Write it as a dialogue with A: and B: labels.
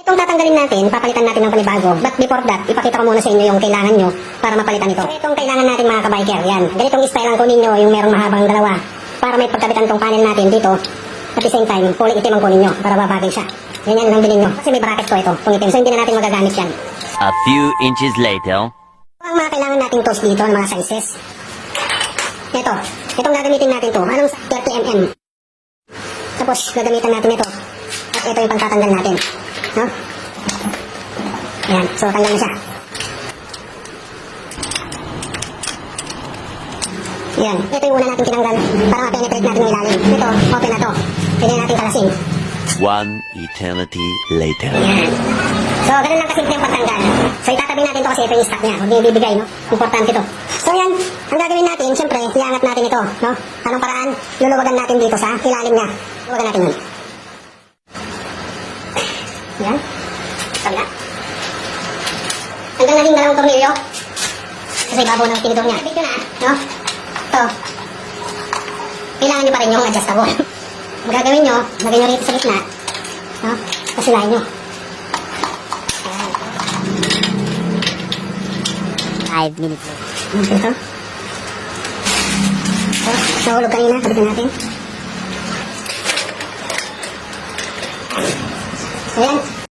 A: Itong tatanggalin natin, papalitan natin ng panibago. But before that, ipakita ko muna sa inyo yung kailangan nyo para mapalitan ito. So itong kailangan natin mga kabiker, yan. Ganitong style ang kunin nyo, yung merong mahabang dalawa. Para may pagkabitan tong panel natin dito. At the same time, kulay itim ang kunin nyo para babagay siya. Ganyan lang bilhin nyo. Kasi may bracket ko ito, itong itim. So hindi na natin magagamit yan.
B: A few inches later.
A: Ang mga kailangan nating tools dito, ang mga sizes. Itong gagamitin natin to. Anong 30mm? Tapos gagamitan natin ito. At ito yung pagtatanggal natin. No? Ayan, so tanggal na siya. Ayan, ito yung una natin tinanggal para ma-penetrate natin yung ilalim. Ito, open na to. Pwede natin kalasin.
B: One eternity later.
A: Ayan. So, ganun lang kasimple yung pagtanggal. So, itatabi natin to kasi ito yung stock niya. Huwag niya ibibigay, no? Importante to. So, yan. Ang gagawin natin, siyempre, iangat natin ito, no? Anong paraan? Luluwagan natin dito sa ilalim niya. Luluwagan natin yun. Yan. Kabila. Hanggang naging dalawang tornilyo. Kasi babaw ng tinidor niya. Dito na, no? Ito. Kailangan nyo pa rin yung adjustable. Ang gagawin nyo, lagay nyo rito sa gitna. No? Kasilahin nyo.
C: 5 minutes later.
A: Ito. So, nahulog kanina. Kabitin natin. So, yan.